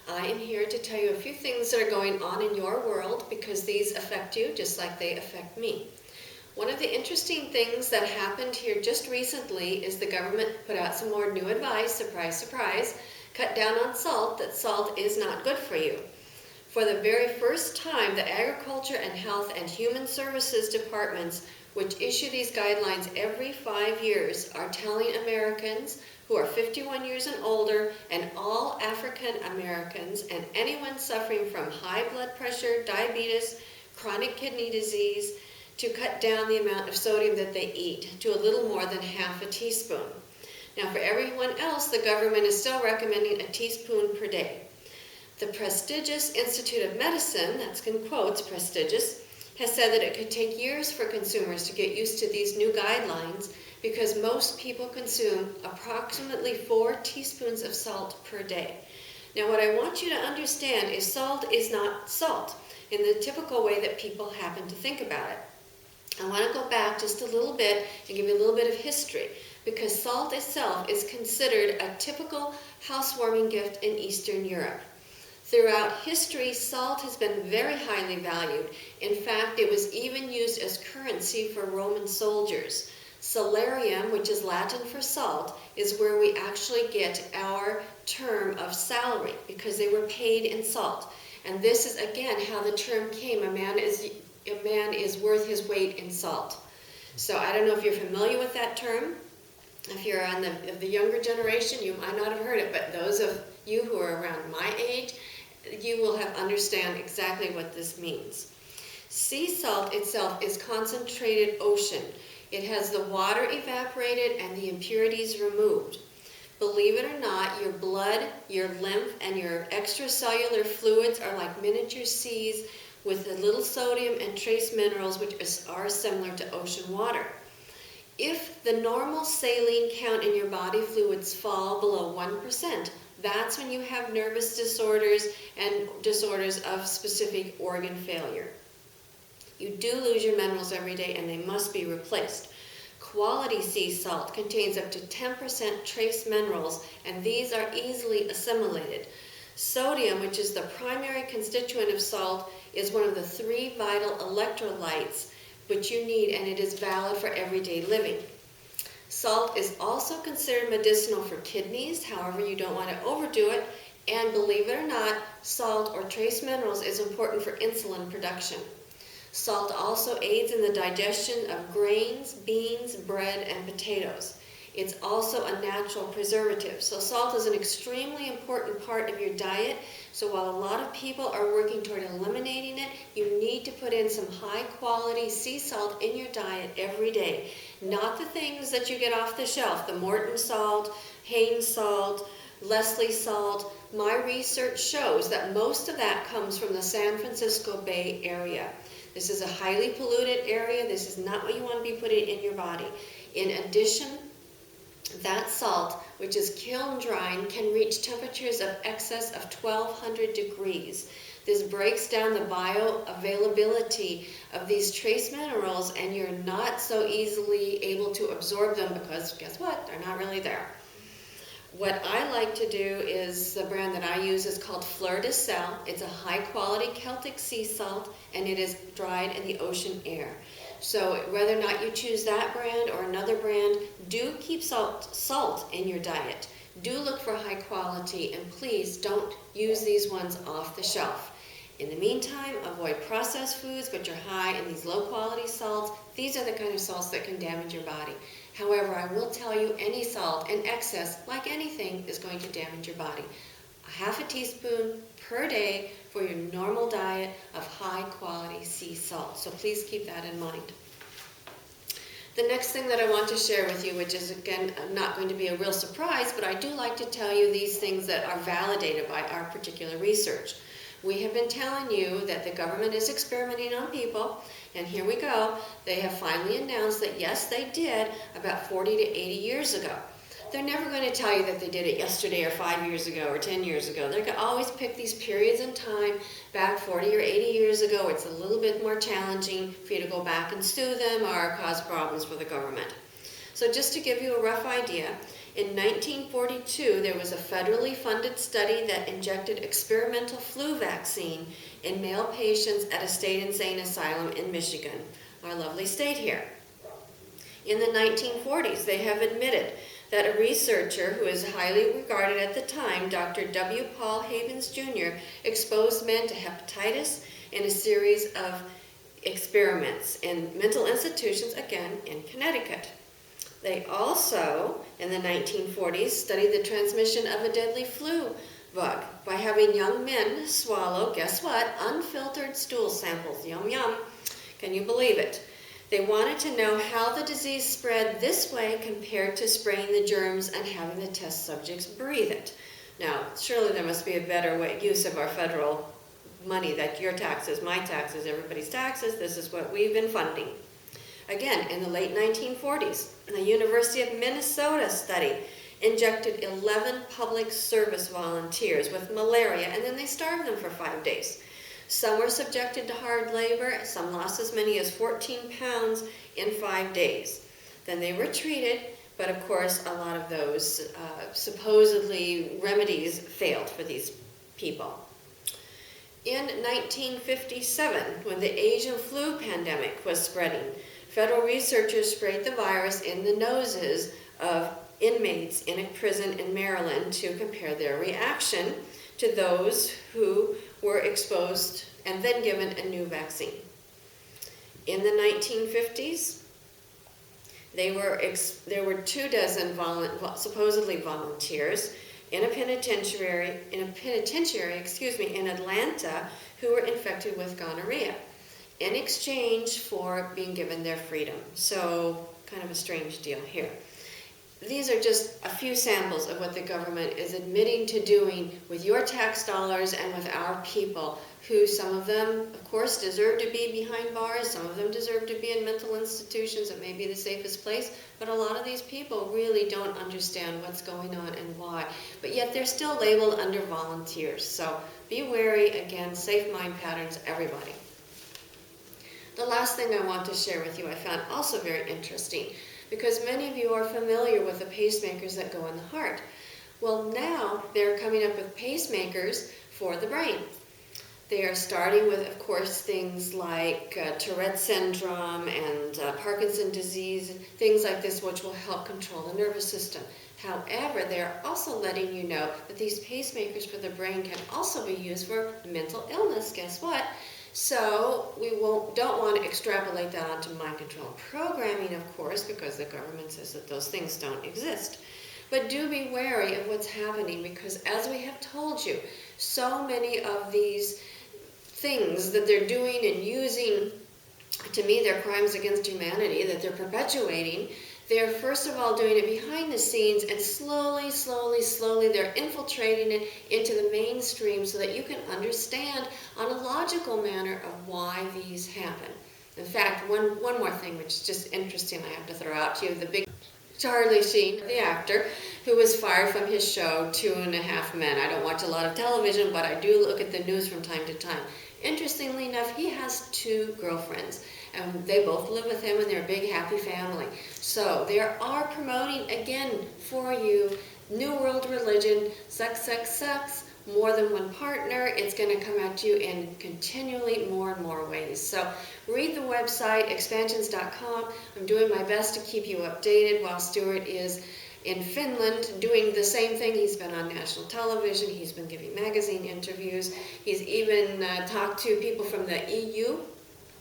I am here to tell you a few things that are going on in your world because these affect you just like they affect me. One of the interesting things that happened here just recently is the government put out some more new advice, surprise, surprise, cut down on salt, that salt is not good for you. For the very first time, the Agriculture and Health and Human Services departments, which issue these guidelines every 5 years, are telling Americans who are 51 years and older and all African Americans and anyone suffering from high blood pressure, diabetes, chronic kidney disease, to cut down the amount of sodium that they eat to a little more than half a teaspoon. Now for everyone else, the government is still recommending a teaspoon per day. The prestigious Institute of Medicine, that's in quotes, prestigious, has said that it could take years for consumers to get used to these new guidelines because most people consume approximately 4 teaspoons of salt per day. Now what I want you to understand is salt is not salt in the typical way that people happen to think about it. I want to go back just a little bit and give you a little bit of history because salt itself is considered a typical housewarming gift in Eastern Europe. Throughout history, salt has been very highly valued. In fact, it was even used as currency for Roman soldiers. Salarium, which is Latin for salt, is where we actually get our term of salary because they were paid in salt. And this is again how the term came. A man is worth his weight in salt. So I don't know if you're familiar with that term. If you're on the younger generation, you might not have heard it, but those of you who are around my age, you will have understand exactly what this means. Sea salt itself is concentrated ocean. It has the water evaporated and the impurities removed. Believe it or not, your blood, your lymph, and your extracellular fluids are like miniature seas with a little sodium and trace minerals which are similar to ocean water. If the normal saline count in your body fluids fall below 1%, that's when you have nervous disorders and disorders of specific organ failure. You do lose your minerals every day and they must be replaced. Quality sea salt contains up to 10% trace minerals and these are easily assimilated. Sodium, which is the primary constituent of salt, is one of the 3 vital electrolytes which you need and it is valid for everyday living. Salt is also considered medicinal for kidneys, however you don't want to overdo it, and believe it or not, salt or trace minerals is important for insulin production. Salt also aids in the digestion of grains, beans, bread, and potatoes. It's also a natural preservative. So salt is an extremely important part of your diet. So while a lot of people are working toward eliminating it, you need to put in some high quality sea salt in your diet every day. Not the things that you get off the shelf, the Morton salt, Hain salt, Leslie salt. My research shows that most of that comes from the San Francisco Bay Area. This is a highly polluted area. This is not what you want to be putting in your body. In addition, that salt, which is kiln drying, can reach temperatures of excess of 1200 degrees. This breaks down the bioavailability of these trace minerals and you're not so easily able to absorb them because guess what? They're not really there. What I like to do is, the brand that I use is called Fleur de Sel. It's a high quality Celtic sea salt and it is dried in the ocean air. So whether or not you choose that brand or another brand, do keep salt in your diet. Do look for high quality and please don't use these ones off the shelf. In the meantime, avoid processed foods which are high in these low quality salts. These are the kind of salts that can damage your body. However, I will tell you any salt in excess, like anything, is going to damage your body. A half a teaspoon per day for your normal diet of high quality sea salt. So please keep that in mind. The next thing that I want to share with you, which is again not going to be a real surprise, but I do like to tell you these things that are validated by our particular research. We have been telling you that the government is experimenting on people, and here we go. They have finally announced that yes, they did about 40 to 80 years ago. They're never going to tell you that they did it yesterday or 5 years ago or 10 years ago. They're going to always pick these periods in time back 40 or 80 years ago. It's a little bit more challenging for you to go back and sue them or cause problems for the government. So just to give you a rough idea, in 1942 there was a federally funded study that injected experimental flu vaccine in male patients at a state insane asylum in Michigan, our lovely state here. In the 1940s, they have admitted that a researcher who is highly regarded at the time, Dr. W. Paul Havens Jr., exposed men to hepatitis in a series of experiments in mental institutions, again, in Connecticut. They also, in the 1940s, studied the transmission of a deadly flu bug by having young men swallow, guess what, unfiltered stool samples. Yum, yum. Can you believe it? They wanted to know how the disease spread this way compared to spraying the germs and having the test subjects breathe it. Now, surely there must be a better use of our federal money, that your taxes, my taxes, everybody's taxes, this is what we've been funding. Again, in the late 1940s, the University of Minnesota study injected 11 public service volunteers with malaria, and then they starved them for 5 days. Some were subjected to hard labor, some lost as many as 14 pounds in 5 days. Then they were treated, but of course a lot of those supposedly remedies failed for these people. In 1957, when the Asian flu pandemic was spreading, federal researchers sprayed the virus in the noses of inmates in a prison in Maryland to compare their reaction to those who were exposed and then given a new vaccine. In the 1950s, there were 24 supposedly volunteers in a penitentiary, in Atlanta, who were infected with gonorrhea in exchange for being given their freedom. So, kind of a strange deal here. These are just a few samples of what the government is admitting to doing with your tax dollars and with our people, who some of them, of course, deserve to be behind bars, some of them deserve to be in mental institutions. It may be the safest place, but a lot of these people really don't understand what's going on and why. But yet they're still labeled under volunteers. So be wary, again, safe mind patterns, everybody. The last thing I want to share with you I found also very interesting, because many of you are familiar with the pacemakers that go in the heart. Well, now they're coming up with pacemakers for the brain. They are starting with, of course, things like Tourette syndrome and Parkinson's disease, things like this, which will help control the nervous system. However, they are also letting you know that these pacemakers for the brain can also be used for mental illness. Guess what? So we don't want to extrapolate that onto mind control programming, of course, because the government says that those things don't exist. But do be wary of what's happening, because as we have told you, so many of these things that they're doing and using, to me, they're crimes against humanity that they're perpetuating. They're first of all doing it behind the scenes, and slowly, they're infiltrating it into the mainstream so that you can understand on a logical manner of why these happen. In fact, one more thing which is just interesting I have to throw out to you. The big Charlie Sheen, the actor, who was fired from his show 2.5 Men. I don't watch a lot of television, but I do look at the news from time to time. Interestingly enough, he has 2 girlfriends, and they both live with him, and they're a big, happy family. So they are promoting, again, for you, New World religion, sex, more than one partner. It's going to come at you in continually more and more ways. So read the website, expansions.com. I'm doing my best to keep you updated while Stewart is in Finland doing the same thing. He's been on national television. He's been giving magazine interviews. He's even talked to people from the EU.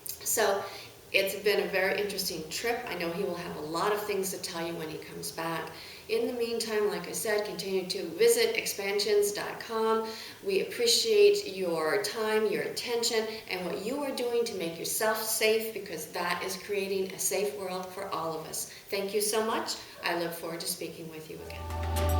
So it's been a very interesting trip. I know he will have a lot of things to tell you when he comes back. In the meantime, like I said, continue to visit expansions.com. We appreciate your time, your attention, and what you are doing to make yourself safe, because that is creating a safe world for all of us. Thank you so much. I look forward to speaking with you again.